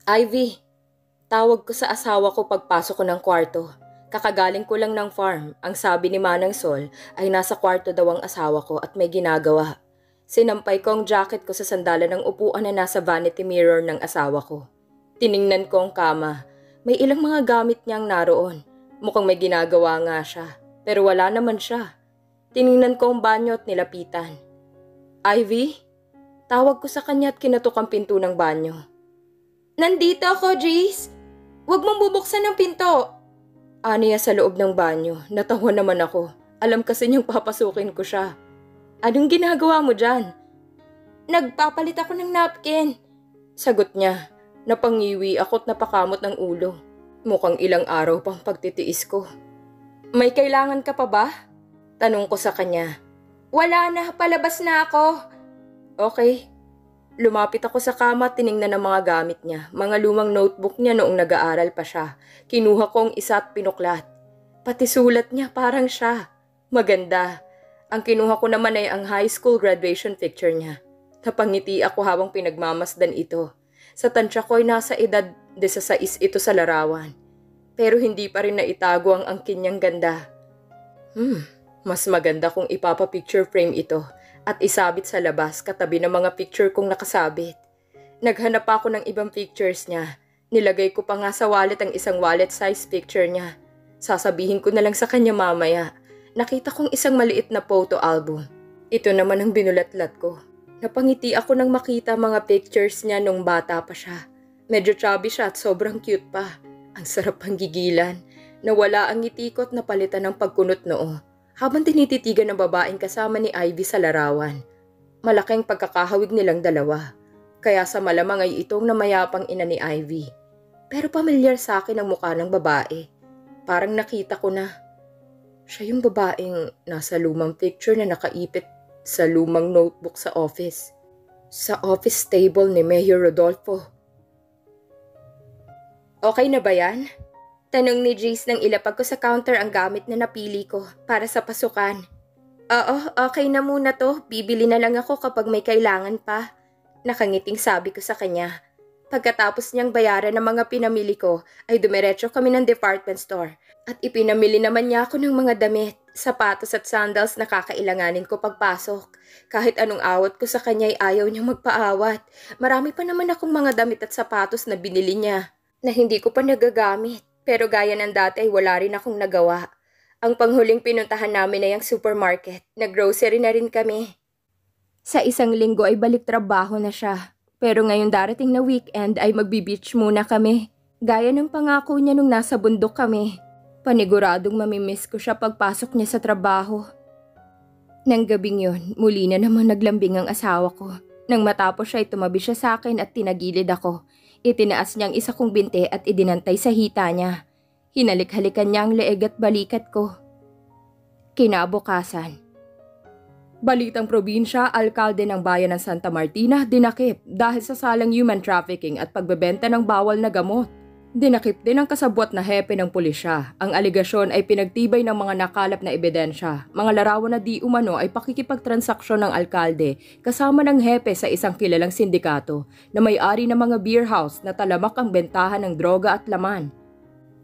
Ivy, tawag ko sa asawa ko pagpasok ko ng kwarto. Kakagaling ko lang ng farm. Ang sabi ni Manang Sol ay nasa kwarto daw ang asawa ko at may ginagawa. Sinampay ko ang jacket ko sa sandalan ng upuan na nasa vanity mirror ng asawa ko. Tiningnan ko ang kama. May ilang mga gamit niyang naroon. Mukhang may ginagawa nga siya. Pero wala naman siya. Tiningnan ko ang banyo at nilapitan. Ivy? Tawag ko sa kanya at kinatok ang pinto ng banyo. Nandito ako, Jace. Huwag mong bubuksan ang pinto. Aniya sa loob ng banyo. Natawa naman ako. Alam kasi niyang papasukin ko siya. Anong ginagawa mo dyan? Nagpapalit ako ng napkin. Sagot niya. Napangiwi ako't napakamot ng ulo. Mukhang ilang araw pang pagtitiis ko. May kailangan ka pa ba? Tanong ko sa kanya. Wala na, palabas na ako. Okay. Lumapit ako sa kama at tiningnan ang mga gamit niya. Mga lumang notebook niya noong nag-aaral pa siya. Kinuha ko ang isa at pinuklat. Pati sulat niya parang siya. Maganda. Ang kinuha ko naman ay ang high school graduation picture niya. Napangiti ako habang pinagmamasdan ito. Sa tansya ko ay nasa edad 16 ito sa larawan. Pero hindi pa rin naitago ang angkin niyang ganda. Mas maganda kung ipapa-picture frame ito at isabit sa labas katabi ng mga picture kong nakasabit. Naghanap ako ng ibang pictures niya. Nilagay ko pa nga sa wallet ang isang wallet size picture niya. Sasabihin ko na lang sa kanya mamaya. Nakita kong isang maliit na photo album. Ito naman ang binulatlat ko. Napangiti ako nang makita mga pictures niya nung bata pa siya. Medyo chubby siya at sobrang cute pa. Ang sarap pang gigilan. Nawala ang ngiti ko at napalitan ng pagkunot noo. Habang tinititigan ng babaeng kasama ni Ivy sa larawan. Malaking pagkakahawig nilang dalawa. Kaya sa malamang ay itong namayapang ina ni Ivy. Pero pamilyar sa akin ang mukha ng babae. Parang nakita ko na. Siya yung babaeng nasa lumang picture na nakaipit sa lumang notebook sa office. Sa office table ni Mayor Rodolfo. Okay na ba yan? Tanong ni Jace nang ilapag ko sa counter ang gamit na napili ko para sa pasukan. Oo, okay na muna to. Bibili na lang ako kapag may kailangan pa. Nakangiting sabi ko sa kanya. Pagkatapos niyang bayaran ng mga pinamili ko, ay dumiretso kami ng department store. At ipinamili naman niya ako ng mga damit, sapatos at sandals na kakailanganin ko pagpasok. Kahit anong awat ko sa kanya ay ayaw niyang magpaawat. Marami pa naman akong mga damit at sapatos na binili niya na hindi ko pa nagagamit. Pero gaya ng dati ay wala rin akong nagawa. Ang panghuling pinuntahan namin ay ang supermarket. Nag-grocery na rin kami. Sa isang linggo ay balik trabaho na siya. Pero ngayon darating na weekend ay magbi-beach muna kami. Gaya ng pangako niya nung nasa bundok kami. Paniguradong mamimiss ko siya pagpasok niya sa trabaho. Nang gabing yun, muli na naman naglambing ang asawa ko. Nang matapos siya ay tumabi siya sa akin at tinagilid ako. Itinaas niyang isa kong binte at idinantay sa hita niya. Hinalik-halikan niya ang leeg at balikat ko. Kinabukasan. Balitang probinsya, alkalde ng bayan ng Santa Martina, dinakip dahil sa salang human trafficking at pagbebenta ng bawal na gamot. Dinakip din ang kasabwat na hepe ng pulisya. Ang aligasyon ay pinagtibay ng mga nakalap na ebidensya. Mga larawan na di umano ay pakikipagtransaksyon ng alkalde kasama ng hepe sa isang kilalang sindikato na may-ari ng mga beer house na talamak ang bentahan ng droga at laman.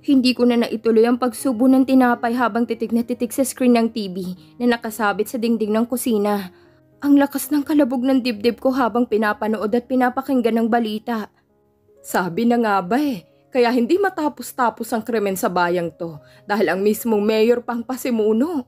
Hindi ko na naituloy ang pagsubo ng tinapay habang titig na titig sa screen ng TV na nakasabit sa dingding ng kusina. Ang lakas ng kalabog ng dibdib ko habang pinapanood at pinapakinggan ng balita. Sabi na nga ba kaya hindi matapos-tapos ang krimen sa bayang to dahil ang mismong mayor pang pasimuno.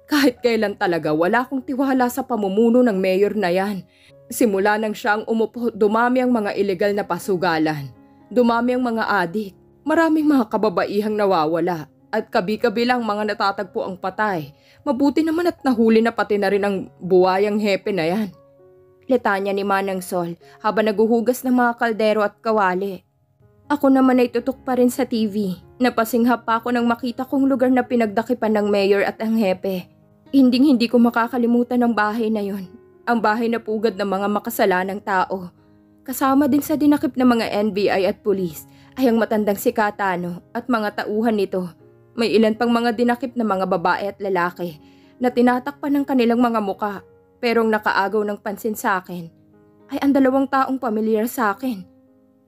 Kahit kailan talaga wala akong tiwala sa pamumuno ng mayor na yan. Simula nang siya ang umupo, dumami ang mga ilegal na pasugalan. Dumami ang mga adik. Maraming mga kababaihang nawawala at kabi-kabi lang mga natatagpo ang patay. Mabuti naman at nahuli na pati na rin ang buwayang hepe na yan. Letanya ni Manang Sol habang naguhugas ng mga kaldero at kawali. Ako naman ay tutok pa rin sa TV. Napasinghap pa ako nang makita kong lugar na pinagdakipan ng mayor at ang hepe. Hinding-hindi ko makakalimutan ang bahay na yon. Ang bahay na pugad ng mga makasalanang tao. Kasama din sa dinakip ng mga NBI at pulis ay ang matandang si Katano at mga tauhan nito. May ilan pang mga dinakip na mga babae at lalaki na tinatakpan ng kanilang mga muka. Pero ang nakaagaw ng pansin sa akin ay ang dalawang taong pamilyar sa akin.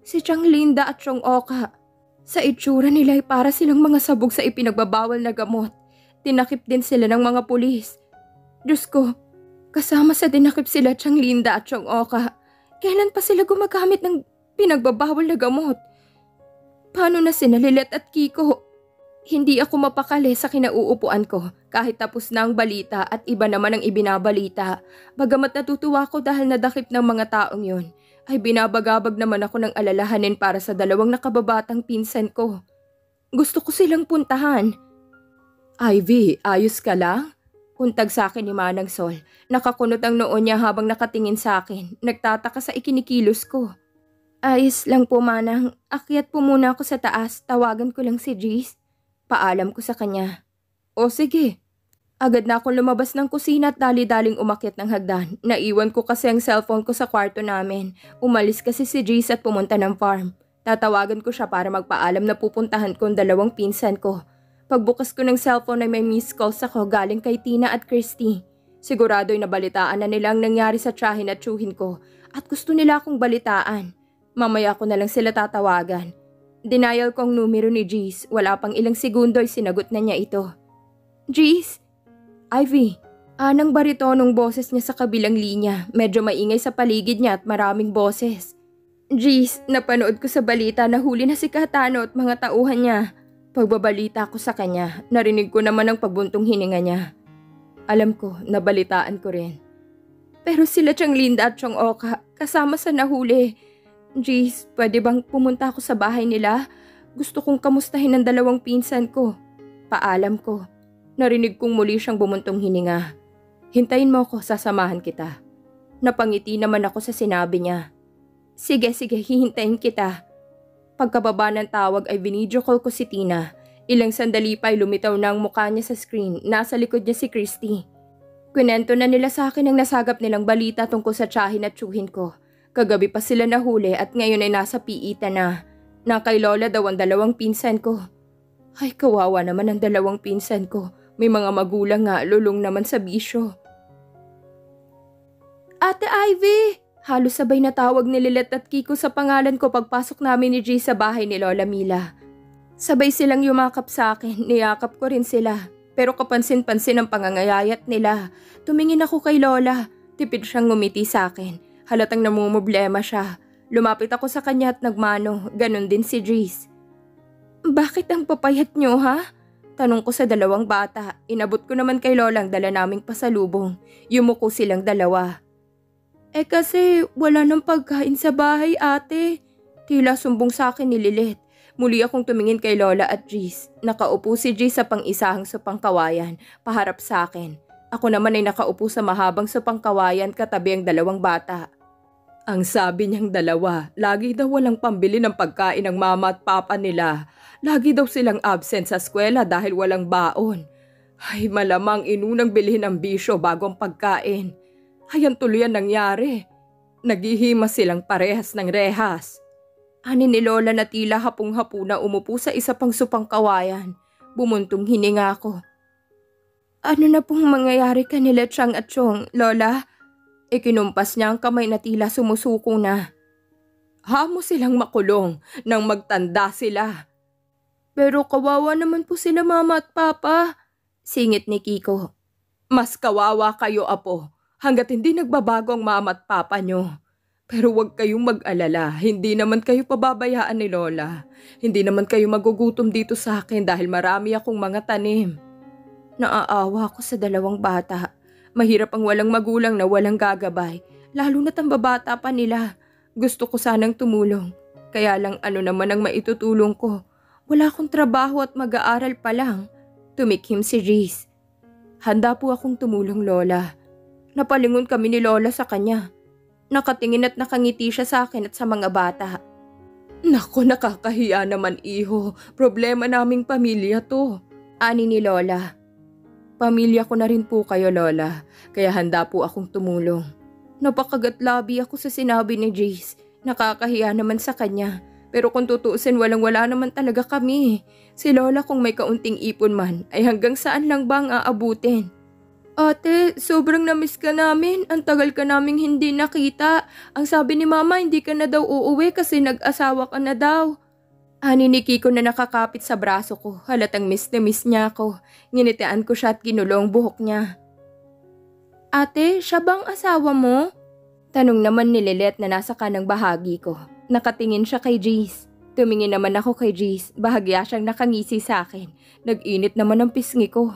Si Chang Linda at Chong Oka. Sa itsura nila ay para silang mga sabog sa ipinagbabawal na gamot. Dinakip din sila ng mga pulis. Diyos ko, kasama sa dinakip sila Chang Linda at Chong Oka. Kailan pa sila gumagamit ng pinagbabawal na gamot? Paano na sina Lilet at Kiko? Hindi ako mapakali sa kinauupuan ko kahit tapos na ang balita at iba naman ang ibinabalita. Bagamat natutuwa ko dahil nadakip ng mga taong yun, ay binabagabag naman ako ng alalahanin para sa dalawang nakababatang pinsan ko. Gusto ko silang puntahan. Ivy, ayos ka lang? Untag sa akin ni Manang Sol. Nakakunot ang noon niya habang nakatingin sa akin. Nagtataka sa ikinikilos ko. Ayos lang po, Manang. Akyat po muna ako sa taas. Tawagan ko lang si Jace. Paalam ko sa kanya. O sige. Agad na akong lumabas ng kusina at dali-daling umakyat ng hagdan. Naiwan ko kasi ang cellphone ko sa kwarto namin. Umalis kasi si Jace at pumunta ng farm. Tatawagan ko siya para magpaalam na pupuntahan ko ang dalawang pinsan ko. Pagbukas ko ng cellphone ay may missed calls ako galing kay Tina at Christy. Sigurado'y nabalitaan na nila ang nangyari sa tiyahin at tiyuhin ko at gusto nila akong balitaan. Mamaya ko na lang sila tatawagan. Denial ko ang numero ni Jace. Wala pang ilang segundo ay sinagot na niya ito. Jace? Ivy. Anang baritonong boses niya sa kabilang linya. Medyo maingay sa paligid niya at maraming boses. Jace, napanood ko sa balita na huli na si Katano at mga tauhan niya. Pagbabalita ko sa kanya, narinig ko naman ang pagbuntong hininga niya. Alam ko, nabalitaan ko rin. Pero sila Chang Linda at Chong Oka, kasama sa nahuli. Jace, pwede bang pumunta ako sa bahay nila? Gusto kong kamustahin ang dalawang pinsan ko. Paalam ko. Narinig kong muli siyang bumuntong hininga. Hintayin mo ako, sasamahan kita. Napangiti naman ako sa sinabi niya. Sige, hihintayin kita. Pagkababa ng tawag ay video call ko si Tina. Ilang sandali pa ay lumitaw na ang mukha niya sa screen. Nasa likod niya si Christy. Kwento na nila sa akin ang nasagap nilang balita tungkol sa tiyahin at tiyuhin ko. Kagabi pa sila nahuli at ngayon ay nasa piitan na. Na kay Lola daw ang dalawang pinsan ko. Ay, kawawa naman ang dalawang pinsan ko. May mga magulang nga, lulong naman sa bisyo. Ate Ivy! Halos sabay na tawag ni Lilet at Kiko sa pangalan ko pagpasok namin ni G sa bahay ni Lola Mila. Sabay silang yumakap sa akin, niyakap ko rin sila. Pero kapansin-pansin ang pangangayayat nila. Tumingin ako kay Lola. Tipid siyang ngumiti sa akin. Halatang namumblema siya. Lumapit ako sa kanya at nagmano. Ganon din si Jace. Bakit ang papayat niyo, ha? Tanong ko sa dalawang bata. Inabot ko naman kay Lola ang dala naming pasalubong. Yumuko silang dalawa. Kasi wala nang pagkain sa bahay, ate. Tila sumbong sa akin ni Lilet. Muli akong tumingin kay Lola at Jace. Nakaupo si Jace sa pang-isahang supang kawayan, paharap sa akin. Ako naman ay nakaupo sa mahabang supang kawayan katabi ang dalawang bata. Ang sabi niyang dalawa, lagi daw walang pambili ng pagkain ng mama at papa nila. Lagi daw silang absent sa eskwela dahil walang baon. Ay, malamang inunang bilhin ang bisyo bago ang pagkain. Ayan tuloy ang nangyari. Naghihima silang parehas ng rehas. Ani ni Lola na tila hapong-hapo na umupo sa isa pang supang kawayan. Bumuntong hininga ko. Ano na pong mangyayari kanila Chang at Chong, Lola? Ikinumpas niya ang kamay na tila sumusuko na. Hamo silang makulong nang magtanda sila. Pero kawawa naman po sila mama at papa, singit ni Kiko. Mas kawawa kayo, apo, hanggat hindi nagbabago ang mama at papa nyo. Pero huwag kayong mag-alala, hindi naman kayo pababayaan ni Lola. Hindi naman kayo magugutom dito sa akin dahil marami akong mga tanim. Naaawa ako sa dalawang bata. Mahirap ang walang magulang na walang gagabay, lalo na't ang babata pa nila. Gusto ko sanang tumulong, kaya lang ano naman ang maitutulong ko. Wala akong trabaho at mag-aaral pa lang. Tumikhim si Jace. Handa po akong tumulong, Lola. Napalingon kami ni Lola sa kanya. Nakatingin at nakangiti siya sa akin at sa mga bata. Nako, nakakahiya naman, iho. Problema naming pamilya to. Ani ni Lola. Pamilya ko na rin po kayo, Lola, kaya handa po akong tumulong. Napakagatlabi ako sa sinabi ni Jace. Nakakahiya naman sa kanya. Pero kung tutuusin, walang-wala naman talaga kami. Si Lola kung may kaunting ipon man, ay hanggang saan lang ba ang aabutin? Ate, sobrang namiss ka namin. Ang tagal ka naming hindi nakita. Ang sabi ni Mama, hindi ka na daw uuwi kasi nag-asawa ka na daw. Ani ni Kiko na nakakapit sa braso ko. Halatang miss na miss niya ako. Nginitian ko siya at kinulong buhok niya. Ate, siya bang asawa mo? Tanong naman ni Lilet na nasa kanang bahagi ko. Nakatingin siya kay Jace. Tumingin naman ako kay Jace. Bahagya siyang nakangisi sa akin. Nag-init naman ang pisngi ko.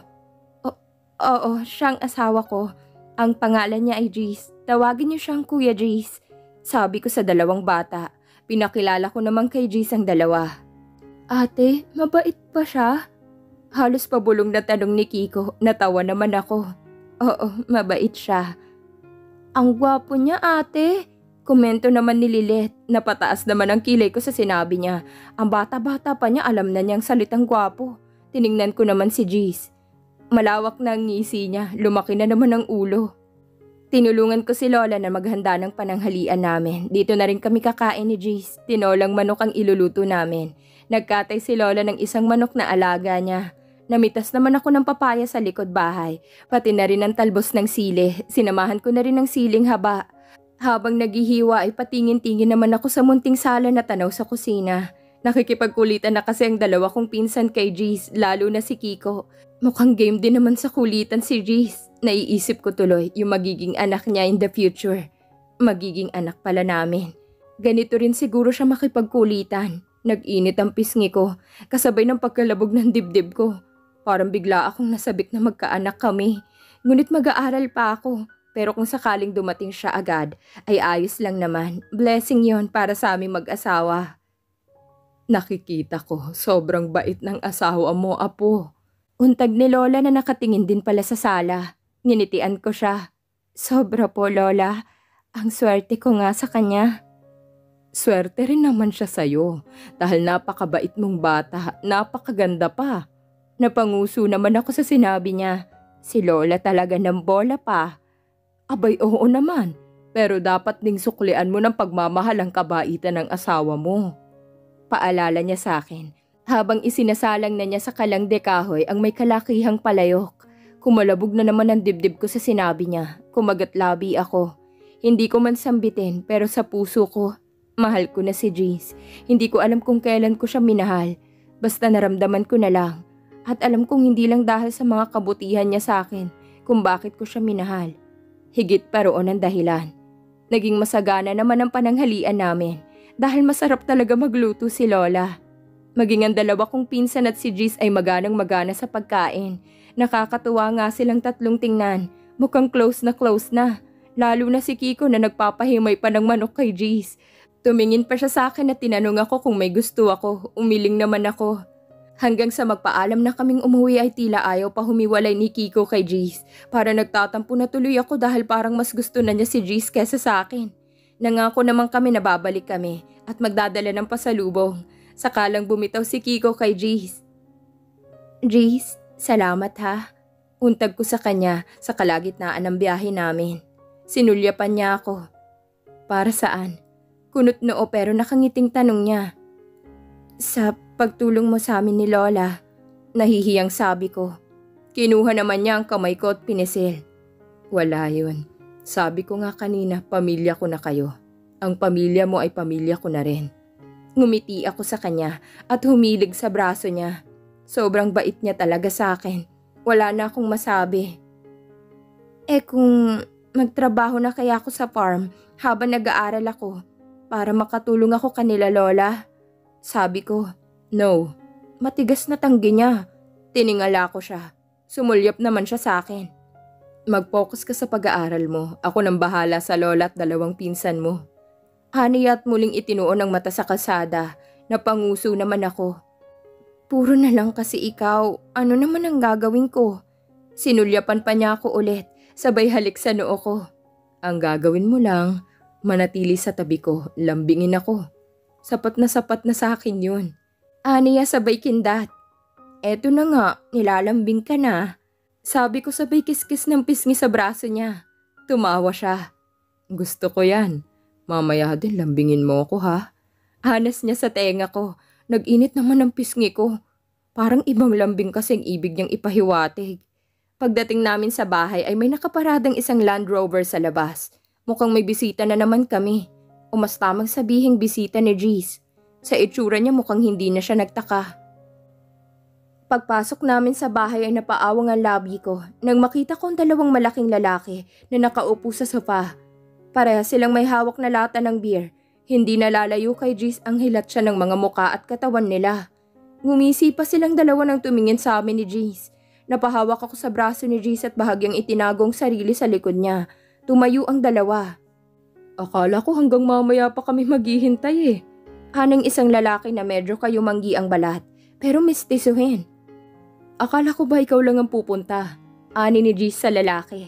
Oo, siyang asawa ko. Ang pangalan niya ay Jace. Tawagin niyo siyang Kuya Jace. Sabi ko sa dalawang bata. Pinakilala ko naman kay Jace ang dalawa. Ate, mabait pa siya? Halos pabulong na tanong ni Kiko. Natawa naman ako. Oo, mabait siya. Ang gwapo niya, ate. Komento naman ni Lilet. Napataas naman ang kilay ko sa sinabi niya. Ang bata-bata pa niya alam na niyang salitang gwapo. Tiningnan ko naman si Jace. Malawak na ang ngisi niya, lumaki na naman ang ulo. Tinulungan ko si Lola na maghanda ng pananghalian namin. Dito na rin kami kakain ni Jace. Tinolang manok ang iluluto namin. Nagkatay si Lola ng isang manok na alaga niya. Namitas naman ako ng papaya sa likod bahay. Pati na rin ang talbos ng sili. Sinamahan ko na rin ng siling haba. Habang naghihiwa ay patingin-tingin naman ako sa munting sala na tanaw sa kusina. Nakikipagkulitan na kasi ang dalawa kong pinsan kay Jace, lalo na si Kiko. Mukhang game din naman sa kulitan si Jace. Naiisip ko tuloy yung magiging anak niya in the future. Magiging anak pala namin. Ganito rin siguro siya makipagkulitan. Nag-init ang pisngi ko, kasabay ng pagkalabog ng dibdib ko. Parang bigla akong nasabik na magkaanak kami. Ngunit mag-aaral pa ako. Pero kung sakaling dumating siya agad, ay ayos lang naman. Blessing yon para sa aming mag-asawa. Nakikita ko, sobrang bait ng asawa mo, apo. Untag ni Lola na nakatingin din pala sa sala. Nginitian ko siya. Sobra po, Lola. Ang swerte ko nga sa kanya. Swerte rin naman siya sa'yo. Dahil napakabait mong bata, napakaganda pa. Napanguso naman ako sa sinabi niya. Si Lola talaga ng bola pa. Abay, oo naman. Pero dapat ding suklian mo ng pagmamahal ang kabaitan ng asawa mo. Paalala niya sa akin. Habang isinasalang na niya sa kalangde kahoy ang may kalakihang palayok. Kumalabog na naman ang dibdib ko sa sinabi niya. Kumagat-labi ako. Hindi ko man sambitin pero sa puso ko, mahal ko na si Jace. Hindi ko alam kung kailan ko siya minahal. Basta naramdaman ko na lang. At alam kong hindi lang dahil sa mga kabutihan niya sa akin kung bakit ko siya minahal. Higit pa roon ang dahilan. Naging masagana naman ang pananghalian namin dahil masarap talaga magluto si Lola. Maging ang dalawa kong pinsan at si Jace ay maganang-magana sa pagkain. Nakakatuwa nga silang tatlong tingnan. Mukhang close na. Lalo na si Kiko na nagpapahimay pa ng manok kay Jace. Tumingin pa siya sa akin at tinanong ako kung may gusto ako. Umiling naman ako. Hanggang sa magpaalam na kaming umuwi ay tila ayaw pa humiwalay ni Kiko kay Jace. Para nagtatampo na tuloy ako dahil parang mas gusto na niya si Jace kesa sa akin. Nangako naman kami na babalik kami at magdadala ng pasalubong. Sakalang bumitaw si Kiko kay Jace. Jace, salamat ha. Untag ko sa kanya sa kalagitnaan ng biyahe namin. Sinulyapan niya ako. Para saan? Kunot noo pero nakangiting tanong niya. Sa pagtulong mo sa amin ni Lola, nahihiyang sabi ko. Kinuha naman niya ang kamay ko at pinisil. Wala yun. Sabi ko nga kanina, pamilya ko na kayo. Ang pamilya mo ay pamilya ko na rin. Ngumiti ako sa kanya at humilig sa braso niya. Sobrang bait niya talaga sa akin. Wala na akong masabi. Kung magtrabaho na kaya ako sa farm habang nag-aaral ako para makatulong ako kanila Lola? Sabi ko, no. Matigas na tanggi niya. Tiningala ko siya. Sumulyap naman siya sa akin. Mag-focus ka sa pag-aaral mo. Ako nang bahala sa Lola at dalawang pinsan mo. Aniya at muling itinuon ang mata sa kalsada. Napanguso naman ako. Puro na lang kasi ikaw. Ano naman ang gagawin ko? Sinulyapan pa niya ako ulit. Sabay halik sa noo ko. Ang gagawin mo lang, manatili sa tabi ko. Lambingin ako. Sapat na sa akin yun. Aniya sabay kindat. Eto na nga, nilalambing ka na. Sabi ko sabay kiskis ng pisngi sa braso niya. Tumawa siya. Gusto ko yan. Mamaya din lambingin mo ako ha. Hanas niya sa tenga ko. Nag-init naman ang pisngi ko. Parang ibang lambing kasing ibig niyang ipahiwatig. Pagdating namin sa bahay ay may nakaparadang isang Land Rover sa labas. Mukhang may bisita na naman kami. O mas tamang sabihing bisita ni Jeez. Sa itsura niya mukhang hindi na siya nagtaka. Pagpasok namin sa bahay ay napaawang ang labi ko nang makita ko ang dalawang malaking lalaki na nakaupo sa sofa. Pareha silang may hawak na lata ng beer. Hindi nalalayo kay Jeez ang hilat siya ng mga muka at katawan nila. Ngumisi pa silang dalawa nang tumingin sa amin ni Jeez. Napahawak ako sa braso ni Jeez at bahagyang itinagong sarili sa likod niya. Tumayo ang dalawa. Akala ko hanggang mamaya pa kami maghihintay eh. Anang isang lalaki na medyo kayumanggi ang balat, pero mistisuhin. Akala ko ba ikaw lang ang pupunta? Ani ni Jeez sa lalaki.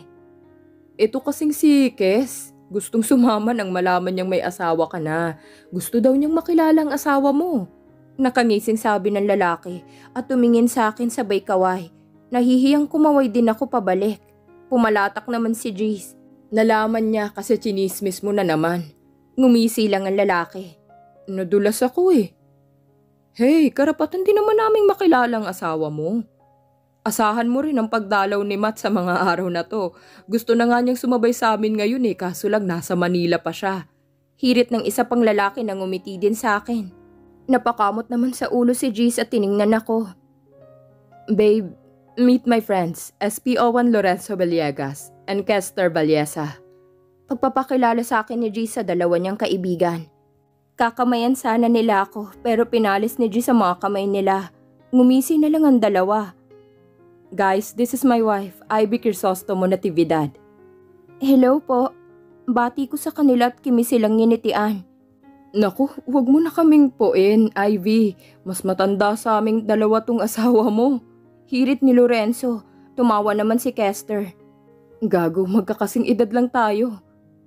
Ito kasing si Kes. Gustong sumama nang malaman niyang may asawa ka na. Gusto daw niyang makilala ang asawa mo. Nakangising sabi ng lalaki at tumingin sa akin sabay kaway. Nahihiyang kumaway din ako pabalik. Pumalatak naman si Jeez. Nalaman niya kasi chinismis mo na naman. Ngumisi lang ang lalaki. Nadulas ako eh. Hey, karapatan din naman naming makilala ang asawa mo. Asahan mo rin ang pagdalaw ni Matt sa mga araw na to. Gusto na nga niyang sumabay sa amin ngayon eh, kaso lang nasa Manila pa siya. Hirit ng isa pang lalaki na ngumiti din sa akin. Napakamot naman sa ulo si Jeez at tiningnan ako. Babe, meet my friends, SPO1 Lorenzo Villegas and Kester Valleza. Pagpapakilala sa akin ni Jeez sa dalawa niyang kaibigan. Kakamayan sana nila ako pero pinalis ni Jeez sa mga kamay nila. Ngumisi na lang ang dalawa. Guys, this is my wife, Ivy Crisostomo Natividad. Hello po. Bati ko sa kanila at kimi silang nginitian. Naku, huwag mo na kaming poin, Ivy. Mas matanda sa aming dalawa tong asawa mo. Hirit ni Lorenzo. Tumawa naman si Kester. Gago, magkakasing edad lang tayo.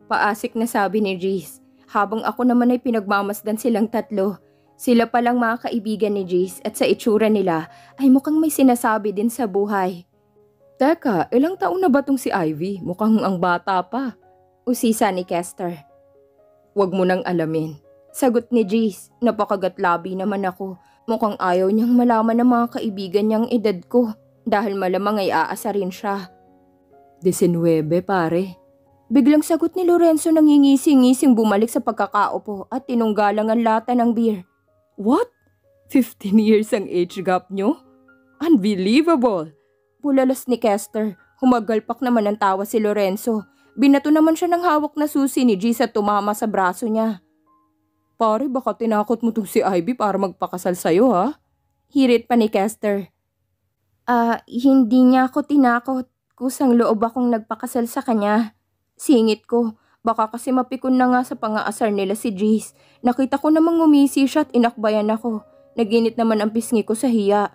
Paasik na sabi ni Jeez. Habang ako naman ay pinagmamasdan silang tatlo. Sila palang mga kaibigan ni Jeez at sa itsura nila ay mukhang may sinasabi din sa buhay. Teka, ilang taon na ba tong si Ivy? Mukhang ang bata pa. Usisa ni Kester. Huwag mo nang alamin. Sagot ni Jeez. Napakagatlabi naman ako. Mukhang ayaw niyang malaman ng mga kaibigan niyang edad ko dahil malamang ay aasarin siya. 19 pare. Biglang sagot ni Lorenzo nang ngingisi-ngising bumalik sa pagkakaupo at tinunggalang ang lata ng beer. What? 15 years ang age gap nyo? Unbelievable! Bulalas ni Kester. Humagalpak naman ng tawa si Lorenzo. Binato naman siya ng hawak na susi ni Jeez at tumama sa braso niya. Pare, baka tinakot mo tong si Ivy para magpakasal sa'yo ha? Hirit pa ni Kester. Hindi niya ako tinakot. Kusang loob akong nagpakasal sa kanya. Singit ko. Baka kasi mapikon na nga sa pangaasar nila si Jeez. Nakita ko namang ngumisi siya at inakbayan ako. Naginit naman ang pisngi ko sa hiya.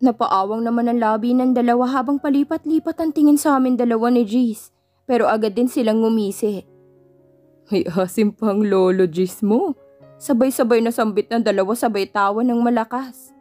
Napaawang naman ang labi ng dalawa habang palipat-lipat ang tingin sa amin dalawa ni Jeez. Pero agad din silang ngumisi. May asim pang lolo Jeez mo. Sabay-sabay na sambit ng dalawa sabay tawa ng malakas.